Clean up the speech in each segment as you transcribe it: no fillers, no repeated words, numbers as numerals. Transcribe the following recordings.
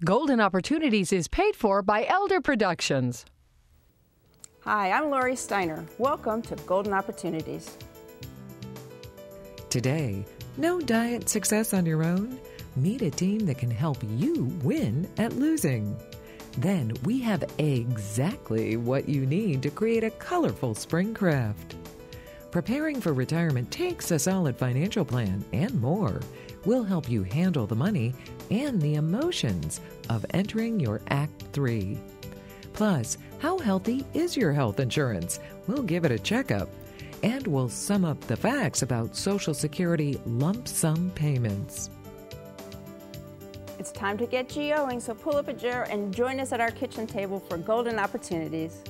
Golden Opportunities is paid for by Elder Productions. Hi, I'm Lori Steiner. Welcome to Golden Opportunities. Today, no diet success on your own? Meet a team that can help you win at losing. Then we have exactly what you need to create a colorful spring craft. Preparing for retirement takes a solid financial plan and more. We'll help you handle the money and the emotions of entering your Act 3. Plus, how healthy is your health insurance? We'll give it a checkup. And we'll sum up the facts about Social Security lump sum payments. It's time to get GOing, so pull up a chair and join us at our kitchen table for Golden Opportunities.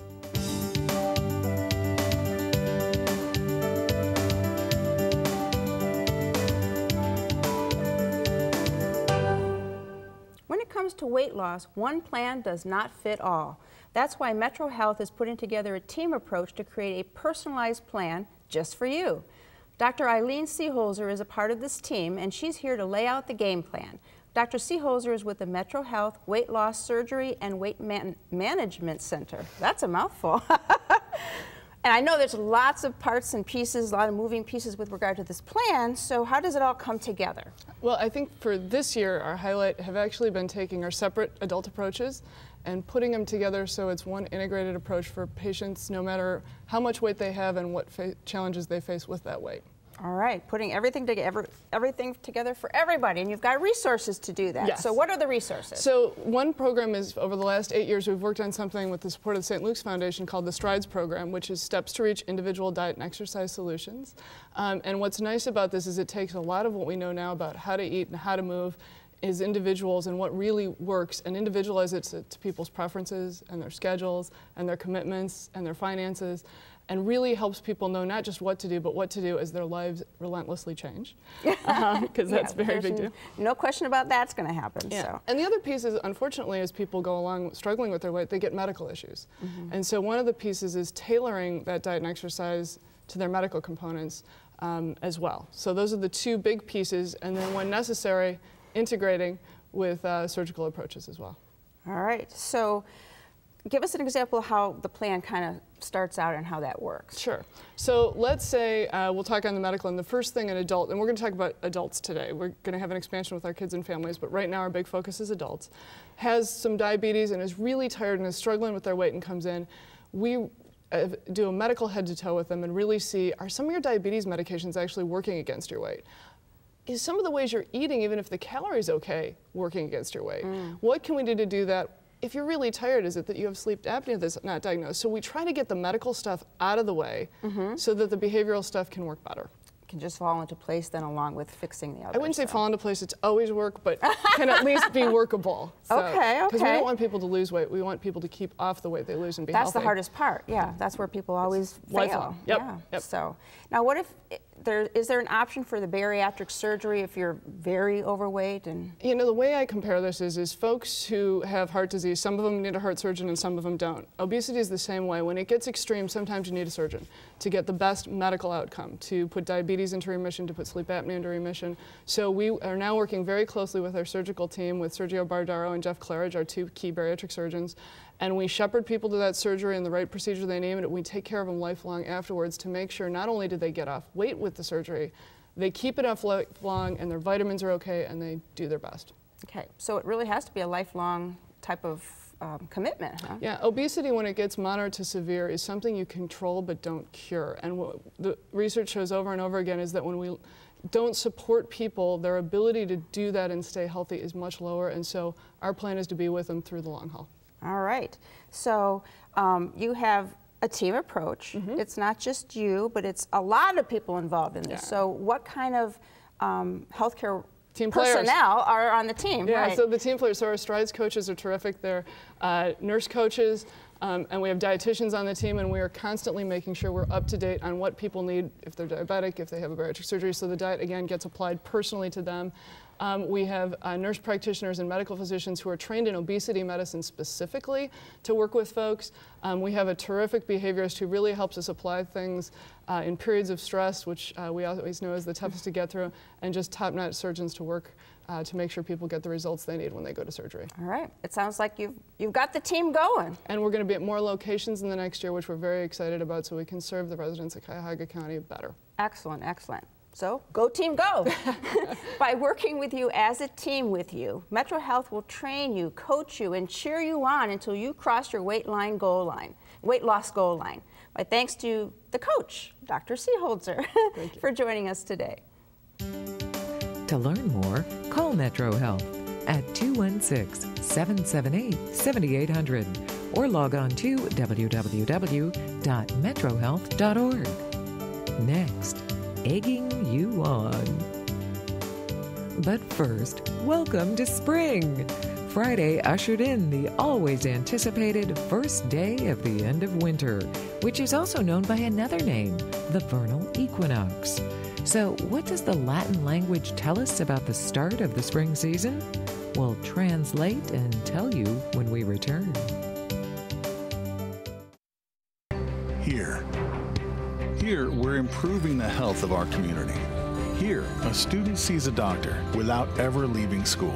When it comes to weight loss, one plan does not fit all. That's why Metro Health is putting together a team approach to create a personalized plan just for you. Dr. Eileen Seeholzer is a part of this team, and she's here to lay out the game plan. Dr. Seeholzer is with the Metro Health Weight Loss Surgery and Weight Management Center. That's a mouthful. And I know there's lots of parts and pieces, a lot of moving pieces with regard to this plan, so how does it all come together? Well, I think for this year, our highlight have actually been taking our separate adult approaches and putting them together so it's one integrated approach for patients no matter how much weight they have and what challenges they face with that weight. All right, putting everything together for everybody, and you've got resources to do that. Yes. So what are the resources? So one program is, over the last 8 years, we've worked on something with the support of the St. Luke's Foundation called the STRIDES program, which is Steps to Reach Individual Diet and Exercise Solutions. And what's nice about this is it takes a lot of what we know now about how to eat and how to move as individuals and what really works and individualize it to people's preferences and their schedules and their commitments and their finances, and really helps people know not just what to do, but what to do as their lives relentlessly change, because that's a very big deal. No question about that's going to happen. Yeah. So. And the other piece is, unfortunately, as people go along struggling with their weight, they get medical issues. And so one of the pieces is tailoring that diet and exercise to their medical components as well. So those are the two big pieces, and then when necessary, integrating with surgical approaches as well. All right. So give us an example of how the plan kind of starts out and how that works. Sure. So let's say we'll talk on the medical, and the first thing an adult, and we're going to talk about adults today. We're going to have an expansion with our kids and families, but right now our big focus is adults. Has some diabetes and is really tired and is struggling with their weight and comes in. We do a medical head to toe with them and really see, are some of your diabetes medications actually working against your weight? Is some of the ways you're eating, even if the calories okay, working against your weight? What can we do to do that? If you're really tired, is it that you have sleep apnea that's not diagnosed? So we try to get the medical stuff out of the way so that the behavioral stuff can work better. Can just fall into place then along with fixing the other I wouldn't say stuff. fall into place, it's always work, but can at least be workable. So, Okay. Because we don't want people to lose weight, we want people to keep off the weight they lose and be That's healthy. the hardest part, yeah. That's where people always fail. Lifelong. Yep. Yeah. Yep. So now what if, is there an option for the bariatric surgery if you're very overweight? And you know, the way I compare this is folks who have heart disease, some of them need a heart surgeon and some of them don't. Obesity is the same way. When it gets extreme, sometimes you need a surgeon to get the best medical outcome, to put diabetes into remission, to put sleep apnea into remission. So we are now working very closely with our surgical team, with Sergio Bardaro and Jeff Claridge, our two key bariatric surgeons, and we shepherd people to that surgery and the right procedure they name it, and we take care of them lifelong afterwards to make sure not only do they get off weight with the surgery, they keep it off lifelong and their vitamins are okay and they do their best. okay, so it really has to be a lifelong type of commitment, huh? Yeah, obesity when it gets moderate to severe is something you control but don't cure. And what the research shows over and over again is that when we don't support people, their ability to do that and stay healthy is much lower. And so our plan is to be with them through the long haul. All right. So you have a team approach. It's not just you, but it's a lot of people involved in this. Yeah. So what kind of healthcare Team players. personnel are on the team? Yeah, right. so the team players, so our STRIDES coaches are terrific. They're nurse coaches, and we have dietitians on the team, and we are constantly making sure we're up to date on what people need if they're diabetic, if they have a bariatric surgery, so the diet, again, gets applied personally to them. We have nurse practitioners and medical physicians who are trained in obesity medicine specifically to work with folks. We have a terrific behaviorist who really helps us apply things in periods of stress, which we always know is the toughest to get through, and just top-notch surgeons to work to make sure people get the results they need when they go to surgery. All right. It sounds like you've got the team going. And we're going to be at more locations in the next year, which we're very excited about, so we can serve the residents of Cuyahoga County better. Excellent, excellent. So, go team, go! By working with you as a team with you, Metro Health will train you, coach you, and cheer you on until you cross your weight loss goal line. My thanks to the coach, Dr. Seeholzer, for joining us today. To learn more, call Metro Health at 216-778-7800 or log on to www.metrohealth.org. Next, egging you on. But first, welcome to spring. Friday ushered in the always anticipated first day of the end of winter, which is also known by another name, the vernal equinox. So, what does the Latin language tell us about the start of the spring season? We'll translate and tell you when we return. Here, we're improving the health of our community. Here, a student sees a doctor without ever leaving school.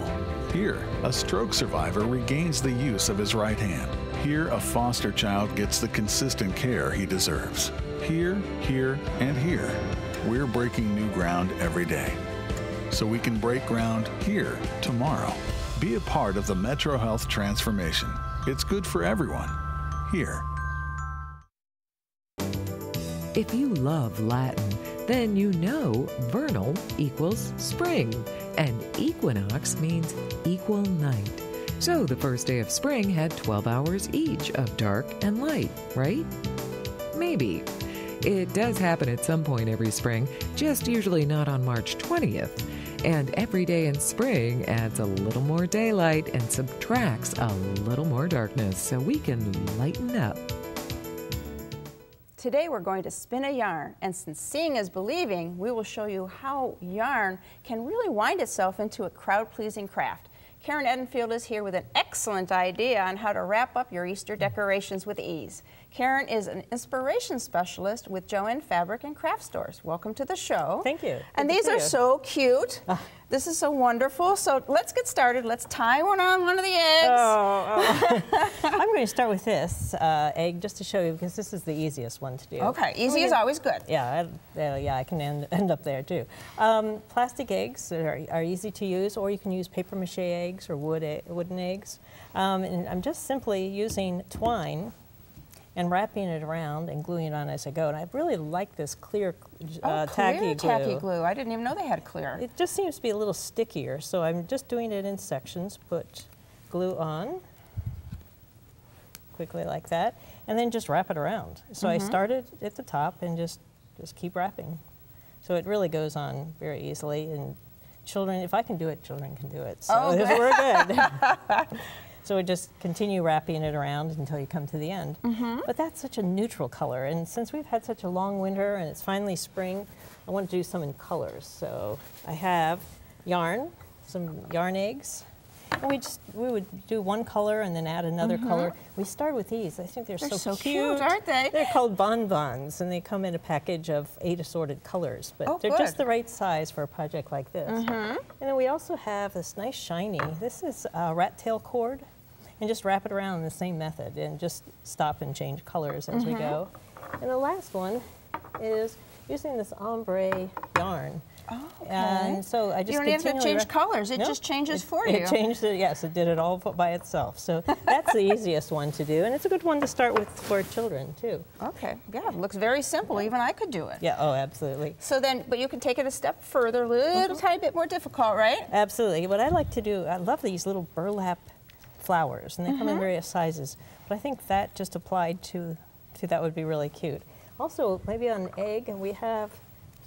Here, a stroke survivor regains the use of his right hand. Here, a foster child gets the consistent care he deserves. Here, and here, we're breaking new ground every day. So we can break ground here tomorrow. Be a part of the Metro Health transformation. It's good for everyone. Here. If you love Latin, then you know vernal equals spring, and equinox means equal night. So the first day of spring had 12 hours each of dark and light, right? Maybe. It does happen at some point every spring, just usually not on March 20th. And every day in spring adds a little more daylight and subtracts a little more darkness so we can lighten up. Today we're going to spin a yarn, and since seeing is believing, we will show you how yarn can really wind itself into a crowd-pleasing craft. Karen Edenfield is here with an excellent idea on how to wrap up your Easter decorations with ease. Karen is an inspiration specialist with Joann Fabric and Craft Stores. Welcome to the show. Thank you. And these are so cute. This is so wonderful. So let's get started. Let's tie one on one of the eggs. I'm going to start with this egg just to show you, because this is the easiest one to do. Okay, easy is always good. Yeah, I can end up there too. Plastic eggs are easy to use, or you can use paper mache eggs or wooden eggs. And I'm just simply using twine and wrapping it around and gluing it on as I go. And I really like this clear tacky glue. I didn't even know they had clear. It just seems to be a little stickier, so I'm just doing it in sections. Put glue on quickly like that, and then just wrap it around. So I started at the top and just keep wrapping. So it really goes on very easily, and children, if I can do it, children can do it. So we're good. So we just continue wrapping it around until you come to the end. But that's such a neutral color, and since we've had such a long winter and it's finally spring, I want to do some in colors. So I have yarn, some yarn eggs, and we would do one color and then add another color. We start with these. I think they're so cute, aren't they? They're called bonbons, and they come in a package of 8 assorted colors, but they're just the right size for a project like this. And then we also have this nice shiny, this is rat tail cord, and just wrap it around in the same method and just stop and change colors as we go. And the last one is using this ombre yarn. And so I just you don't even have to change colors. It just changes for you. It changed it, yes. It did it all by itself. So that's the easiest one to do, and it's a good one to start with for children too. Okay, yeah, it looks very simple. Even I could do it. Yeah, oh, absolutely. So then, but you can take it a step further, a little tiny bit more difficult, right? Absolutely. What I like to do, I love these little burlap flowers, and they come in various sizes. But I think that just applied to that would be really cute. Also, maybe on an egg, and we have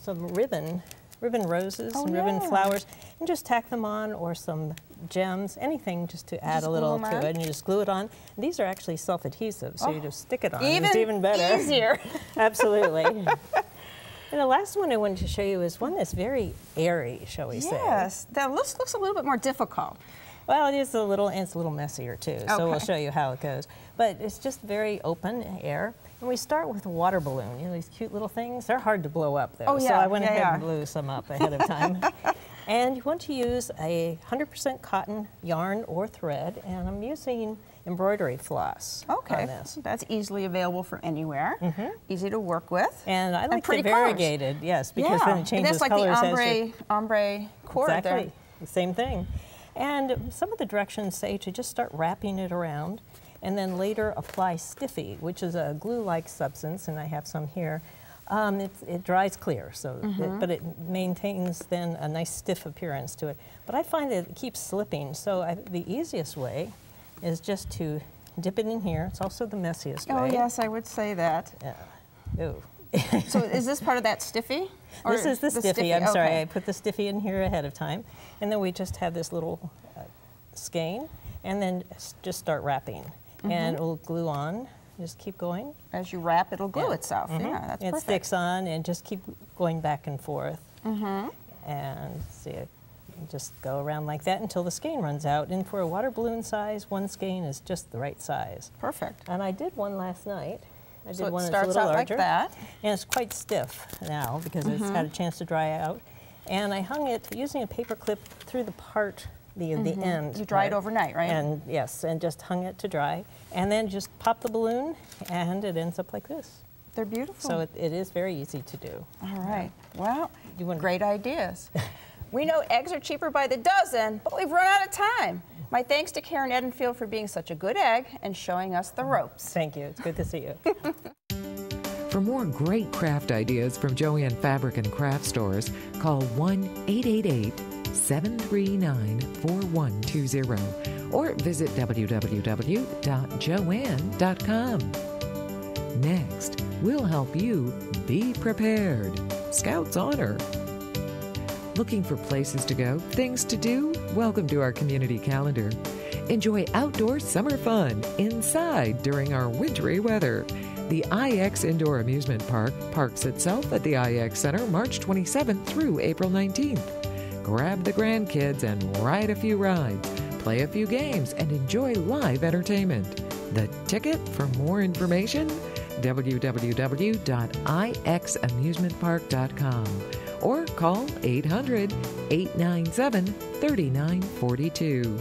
some ribbon roses and ribbon flowers, and just tack them on, or some gems, anything just to add a little to it, and you just glue it on. And these are actually self-adhesive, so you just stick it on. It's even better. Easier. Absolutely. And the last one I wanted to show you is one that's very airy, shall we say. Yes, that looks a little bit more difficult. Well, it is a little, and it's a little messier too, so we'll show you how it goes. But it's just very open air. And we start with a water balloon. You know, these cute little things, they're hard to blow up though. So I went ahead and blew some up ahead of time. And you want to use a 100% cotton yarn or thread, and I'm using embroidery floss on this. That's easily available from anywhere. Easy to work with. And I like pretty it variegated, yes, because then it changes that's like colors. the ombre cord exactly, there. the same thing. And some of the directions say to just start wrapping it around, and then later apply stiffy, which is a glue-like substance, and I have some here. It dries clear, so but it maintains then a nice stiff appearance to it. But I find that it keeps slipping, so the easiest way is just to dip it in here. It's also the messiest way. Oh yes, I would say that. Yeah. Ooh. So is this part of that stiffy? This is the stiffy. I'm sorry, I put the stiffy in here ahead of time. And then we just have this little skein, and then just start wrapping. And it'll glue on. Just keep going. As you wrap, it'll glue itself. Yeah, that's perfect. It sticks on, and just keep going back and forth. And see it. Just go around like that until the skein runs out. And for a water balloon size, one skein is just the right size. Perfect. And I did one last night. I did so one it that's a starts little out larger. like that. And it's quite stiff now because it's had a chance to dry out. And I hung it using a paper clip through the part, the end. You dry it overnight, right? And yes, and just hung it to dry. And then just pop the balloon, and it ends up like this. They're beautiful. So it is very easy to do. All right. Well, great ideas. We know eggs are cheaper by the dozen, but we've run out of time. My thanks to Karen Edenfield for being such a good egg and showing us the ropes. Thank you. It's good to see you. For more great craft ideas from Joann Fabric and Craft Stores, call 1-888-739-4120 or visit www.joann.com. Next, we'll help you be prepared. Scouts honor. Looking for places to go, things to do? Welcome to our community calendar. Enjoy outdoor summer fun inside during our wintry weather. The IX Indoor Amusement Park parks itself at the IX Center March 27th through April 19th. Grab the grandkids and ride a few rides, play a few games, and enjoy live entertainment. The ticket? For more information, www.ixamusementpark.com or call 800-897-3942.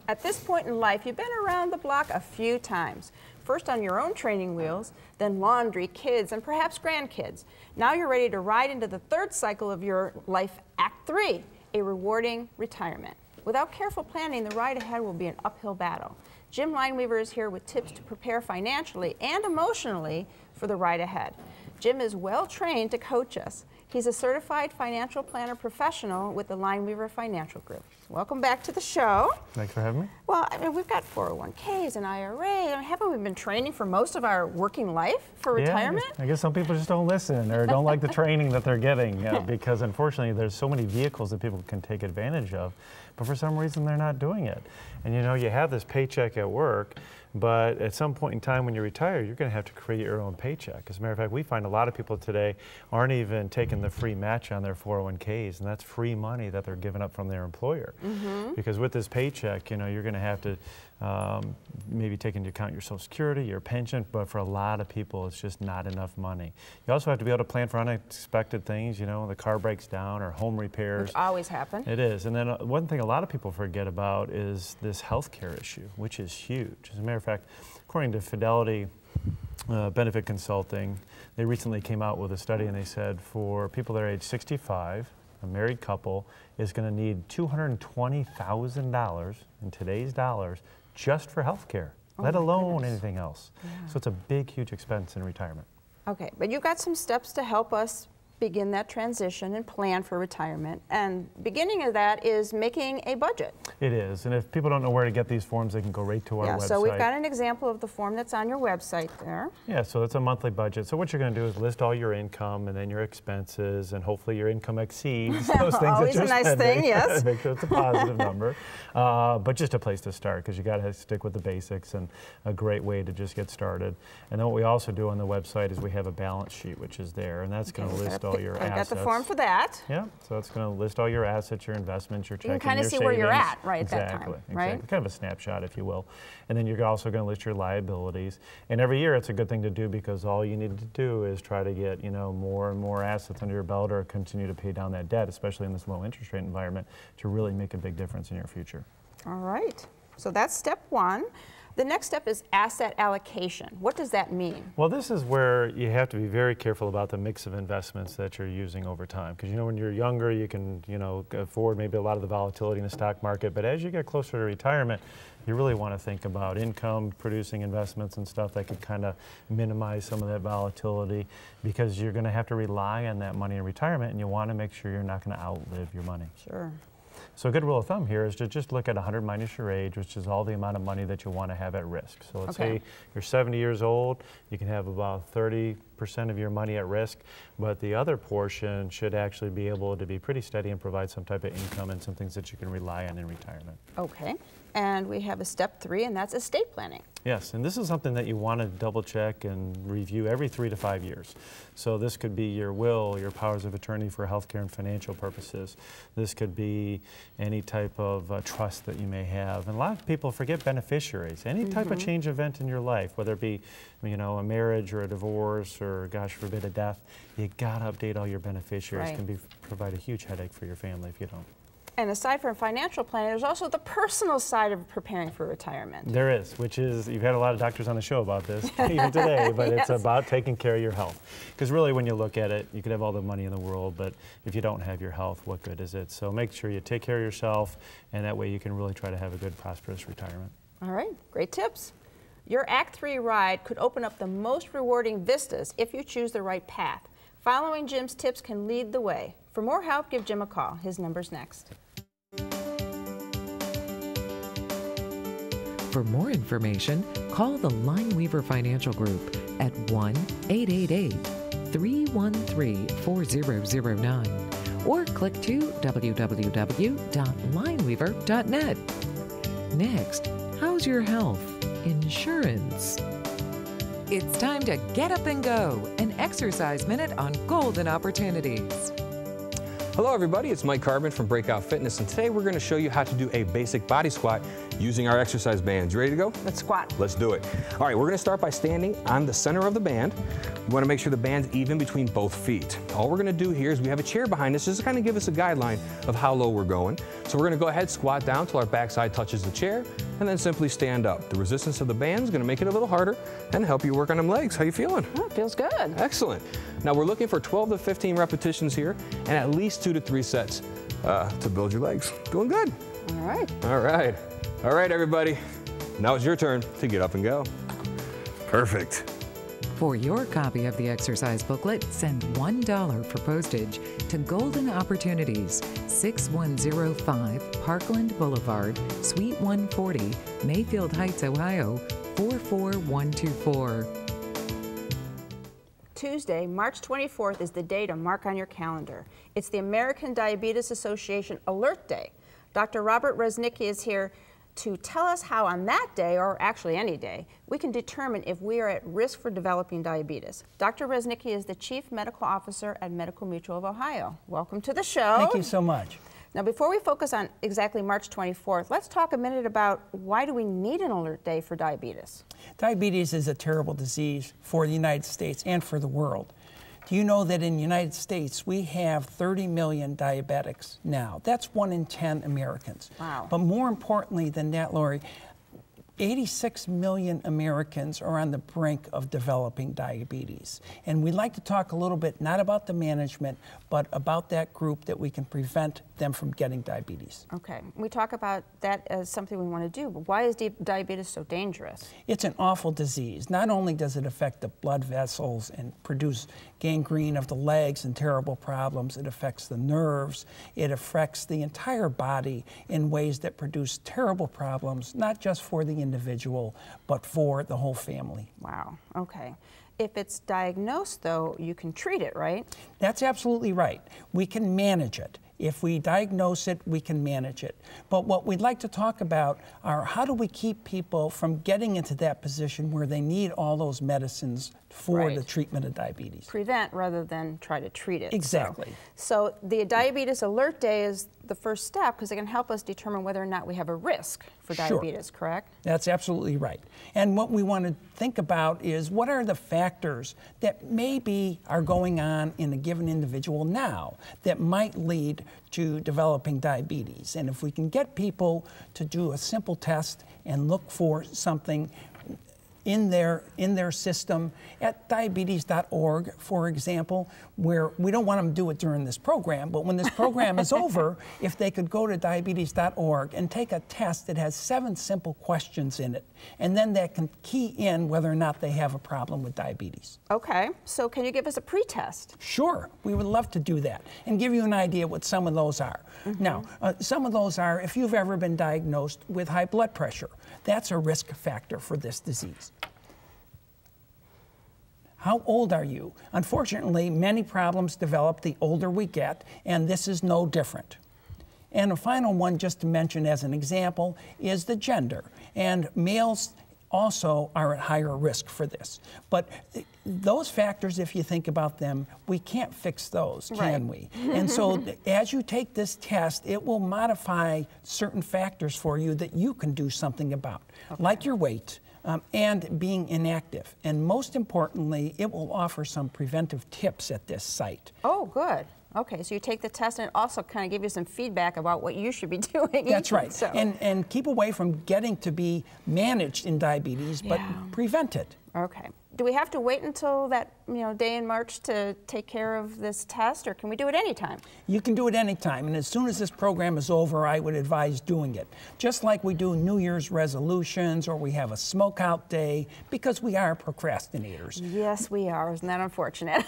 At this point in life, you've been around the block a few times. First on your own training wheels, then laundry, kids, and perhaps grandkids. Now you're ready to ride into the third cycle of your life, Act 3, a rewarding retirement. Without careful planning, the ride ahead will be an uphill battle. Jim Lineweaver is here with tips to prepare financially and emotionally for the ride ahead. Jim is well trained to coach us. He's a certified financial planner professional with the Lineweaver Financial Group. Welcome back to the show. Thanks for having me. Well, I mean, we've got 401ks and IRA. I mean, haven't we been training for most of our working life for retirement? I guess some people just don't listen or don't like the training that they're getting because unfortunately there's so many vehicles that people can take advantage of, but for some reason they're not doing it. And you know, you have this paycheck at work, but at some point in time when you retire, you're going to have to create your own paycheck. As a matter of fact, we find a lot of people today aren't even taking the free match on their 401ks, and that's free money that they're giving up from their employer. Because with this paycheck, you know, you're going to have to maybe take into account your Social Security, your pension, but for a lot of people, it's just not enough money. You also have to be able to plan for unexpected things, you know, the car breaks down or home repairs. Which always happen. It is. And then one thing a lot of people forget about is this health care issue, which is huge. As a matter of fact, according to Fidelity Benefit Consulting, they recently came out with a study and they said for people that are age 65, a married couple is going to need $220,000 in today's dollars just for health care, let alone anything else. So it's a big, huge expense in retirement. Okay, but you've got some steps to help us begin that transition and plan for retirement. And beginning of that is making a budget. It is, and if people don't know where to get these forms, they can go right to our website. So we've got an example of the form that's on your website there. Yeah, so it's a monthly budget. So what you're going to do is list all your income and then your expenses, and hopefully your income exceeds those things Always that you're a nice spending. thing, yes. Make sure it's a positive number. But just a place to start, because you got to stick with the basics, and a great way to just get started. And then what we also do on the website is we have a balance sheet, which is there, and that's going to list all your assets. I've got the form for that. Yeah, so it's going to list all your assets, your investments, your checking, you can kind of see savings. where you're at right at that time, Exactly. right? Kind of a snapshot, if you will. And then you're also going to list your liabilities. And every year it's a good thing to do because all you need to do is try to get, more and more assets under your belt or continue to pay down that debt, especially in this low interest rate environment, to really make a big difference in your future. All right. So that's step one. The next step is asset allocation. What does that mean? Well, this is where you have to be very careful about the mix of investments that you're using over time. Because when you're younger, you can afford maybe a lot of the volatility in the stock market. But as you get closer to retirement, you really want to think about income producing investments and stuff that could kind of minimize some of that volatility, because you're going to have to rely on that money in retirement, and you want to make sure you're not going to outlive your money. Sure. So a good rule of thumb here is to just look at 100 minus your age, which is all the amount of money that you want to have at risk. So let's say you're 70 years old, you can have about 30% of your money at risk, but the other portion should actually be able to be pretty steady and provide some type of income and some things that you can rely on in retirement. Okay. And we have a step 3, and that's estate planning. Yes, and this is something that you want to double check and review every 3 to 5 years. So this could be your will, your powers of attorney for healthcare and financial purposes. This could be any type of trust that you may have. And a lot of people forget beneficiaries. Any type of change event in your life, whether it be a marriage or a divorce or, gosh forbid, a death, you got to update all your beneficiaries. Right. It can provide a huge headache for your family if you don't. And aside from financial planning, there's also the personal side of preparing for retirement. There is, which is, you've had a lot of doctors on the show about this, even today, but it's about taking care of your health. Because really, when you look at it, you could have all the money in the world, but if you don't have your health, what good is it? So make sure you take care of yourself, and that way you can really try to have a good, prosperous retirement. All right, great tips. Your Act 3 ride could open up the most rewarding vistas if you choose the right path. Following Jim's tips can lead the way. For more help, give Jim a call. His number's next. For more information, call the Lineweaver Financial Group at 1-888-313-4009 or click to www.lineweaver.net. Next, how's your health? Insurance. It's time to get up and go, an exercise minute on golden opportunities. Hello everybody, it's Mike Carbon from Breakout Fitness, and today we're going to show you how to do a basic body squat using our exercise bands. You ready to go? Let's squat. Let's do it. All right, we're going to start by standing on the center of the band. We want to make sure the band's even between both feet. All we're going to do here is we have a chair behind us just to kind of give us a guideline of how low we're going. So we're going to go ahead, squat down till our backside touches the chair, and then simply stand up. The resistance of the band is going to make it a little harder and help you work on them legs. How you feeling? Oh, it feels good. Excellent. Now we're looking for 12 to 15 repetitions here and at least 2 to 3 sets to build your legs. Doing good. All right. All right. All right, everybody. Now it's your turn to get up and go. Perfect. For your copy of the exercise booklet, send $1 for postage to Golden Opportunities, 6105 Parkland Boulevard, Suite 140, Mayfield Heights, Ohio, 44124. Tuesday, March 24th is the day to mark on your calendar. It's the American Diabetes Association Alert Day. Dr. Robert Reznicki is here to tell us how on that day, or actually any day, we can determine if we are at risk for developing diabetes. Dr. Reznicki is the Chief Medical Officer at Medical Mutual of Ohio. Welcome to the show. Thank you so much. Now, before we focus on exactly March 24th, let's talk a minute about why do we need an alert day for diabetes? Diabetes is a terrible disease for the United States and for the world. Do you know that in the United States, we have 30 million diabetics now? That's 1 in 10 Americans. Wow. But more importantly than that, Lori, 86 million Americans are on the brink of developing diabetes. And we'd like to talk a little bit, not about the management, but about that group that we can prevent them from getting diabetes. Okay, we talk about that as something we want to do, but why is diabetes so dangerous? It's an awful disease. Not only does it affect the blood vessels and produce gangrene of the legs and terrible problems, it affects the nerves, it affects the entire body in ways that produce terrible problems, not just for the individual, but for the whole family. Wow, okay. If it's diagnosed, though, you can treat it, right? That's absolutely right. We can manage it. If we diagnose it, we can manage it. But what we'd like to talk about are how do we keep people from getting into that position where they need all those medicines for the treatment of diabetes. Prevent rather than try to treat it. Exactly. So the Diabetes Alert Day is the first step because it can help us determine whether or not we have a risk for diabetes, correct? That's absolutely right. And what we want to think about is what are the factors that maybe are going on in a given individual now that might lead to developing diabetes. And if we can get people to do a simple test and look for something in their system at diabetes.org, for example, where we don't want them to do it during this program, but when this program is over, if they could go to diabetes.org and take a test that has 7 simple questions in it, and then that can key in whether or not they have a problem with diabetes. Okay, so can you give us a pre-test? Sure, we would love to do that and give you an idea what some of those are. Now, some of those are if you've ever been diagnosed with high blood pressure. That's a risk factor for this disease. How old are you? Unfortunately, many problems develop the older we get, and this is no different. And a final one, just to mention as an example, is the gender. And males also are at higher risk for this. But those factors, if you think about them, we can't fix those, can we? And so as you take this test, it will modify certain factors for you that you can do something about, like your weight, and being inactive. And most importantly, it will offer some preventive tips at this site. Oh, good. Okay, so you take the test and it also kind of give you some feedback about what you should be doing. That's right. So. And keep away from getting to be managed in diabetes, but prevent it. Okay. Do we have to wait until that day in March to take care of this test, or can we do it anytime? You can do it anytime, and as soon as this program is over, I would advise doing it. Just like we do New Year's resolutions, or we have a smoke out day, because we are procrastinators. Yes, we are. Isn't that unfortunate?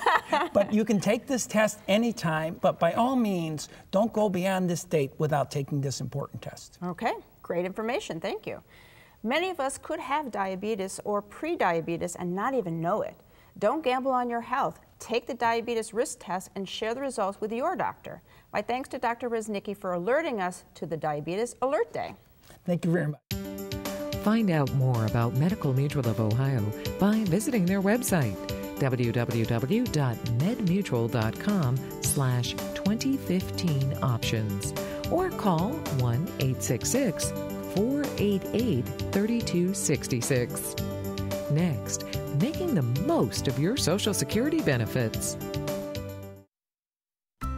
But you can take this test anytime, but by all means, don't go beyond this date without taking this important test. Okay, great information. Thank you. Many of us could have diabetes or pre-diabetes and not even know it. Don't gamble on your health. Take the diabetes risk test and share the results with your doctor. My thanks to Dr. Reznicki for alerting us to the Diabetes Alert Day. Thank you very much. Find out more about Medical Mutual of Ohio by visiting their website, www.medmutual.com/2015options, or call 1-866-488-3266. Next, making the most of your Social Security benefits.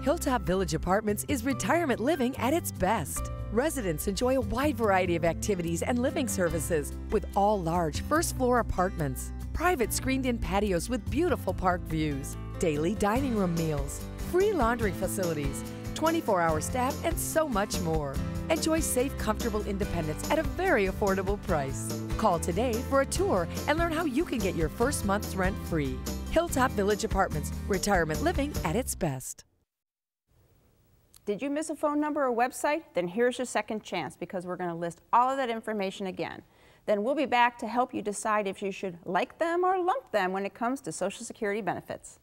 Hilltop Village Apartments is retirement living at its best. Residents enjoy a wide variety of activities and living services with all large first-floor apartments, private screened-in patios with beautiful park views, daily dining room meals, free laundry facilities, 24-hour staff, and so much more. Enjoy safe, comfortable independence at a very affordable price. Call today for a tour and learn how you can get your first month's rent free. Hilltop Village Apartments, retirement living at its best. Did you miss a phone number or website? Then here's your second chance, because we're going to list all of that information again. Then we'll be back to help you decide if you should like them or lump them when it comes to Social Security benefits.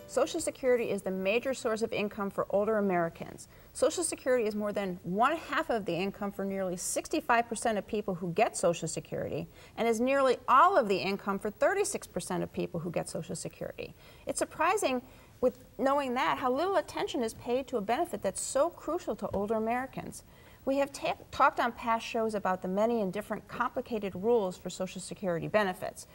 Social Security is the major source of income for older Americans. Social Security is more than 1/2 of the income for nearly 65% of people who get Social Security, and is nearly all of the income for 36% of people who get Social Security. It's surprising, with knowing that, how little attention is paid to a benefit that's so crucial to older Americans. We have talked on past shows about the many and different complicated rules for Social Security benefits.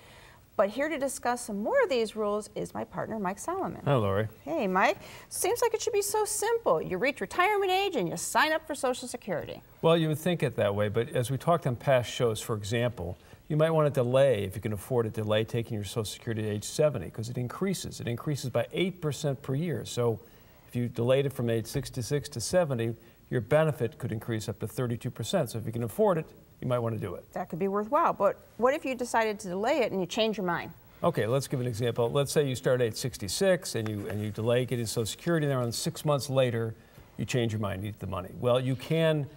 But here to discuss some more of these rules is my partner, Mike Solomon. Hi, Lori. Hey, Mike. Seems like it should be so simple. You reach retirement age and you sign up for Social Security. Well, you would think it that way, but as we talked on past shows, for example, you might want to delay, if you can afford it, delay taking your Social Security at age 70 because it increases. It increases by 8% per year. So if you delayed it from age 66 to 70, your benefit could increase up to 32%. So if you can afford it, you might want to do it. That could be worthwhile. But what if you decided to delay it and you change your mind? Okay, let's give an example. Let's say you start at age 66 and you delay getting Social Security, and then 6 months later, you change your mind, need the money. Well, you can,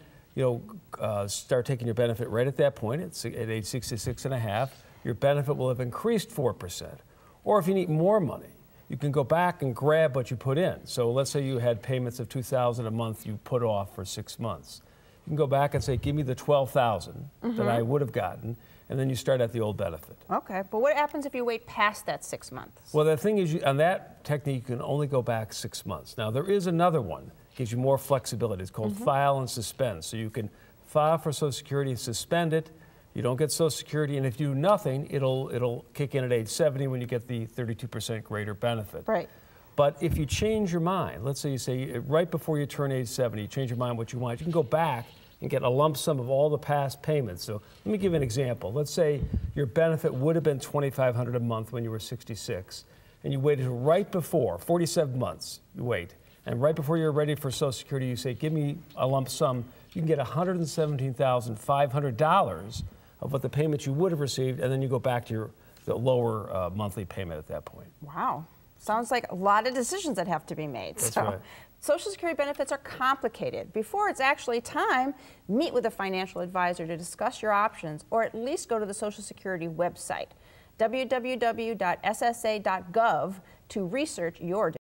start taking your benefit right at that point. At age 66 and a half, your benefit will have increased 4%. Or if you need more money, you can go back and grab what you put in. So let's say you had payments of $2,000 a month you put off for 6 months. You can go back and say, give me the $12,000 that I would have gotten, and then you start at the old benefit. Okay, but what happens if you wait past that 6 months? Well, the thing is, on that technique, you can only go back 6 months. Now, there is another one, gives you more flexibility. It's called file and suspend. So you can file for Social Security, suspend it, you don't get Social Security, and if you do nothing, it'll kick in at age 70 when you get the 32% greater benefit. Right. But if you change your mind, let's say you say right before you turn age 70, you change your mind what you want, you can go back and get a lump sum of all the past payments. So let me give you an example. Let's say your benefit would have been $2,500 a month when you were 66, and you waited right before, 47 months, you wait, and right before you're ready for Social Security, you say, give me a lump sum. You can get $117,500 of what the payment you would have received, and then you go back to the lower monthly payment at that point. Wow. Sounds like a lot of decisions that have to be made. That's right. Social Security benefits are complicated. Before it's actually time, meet with a financial advisor to discuss your options, or at least go to the Social Security website, www.ssa.gov, to research your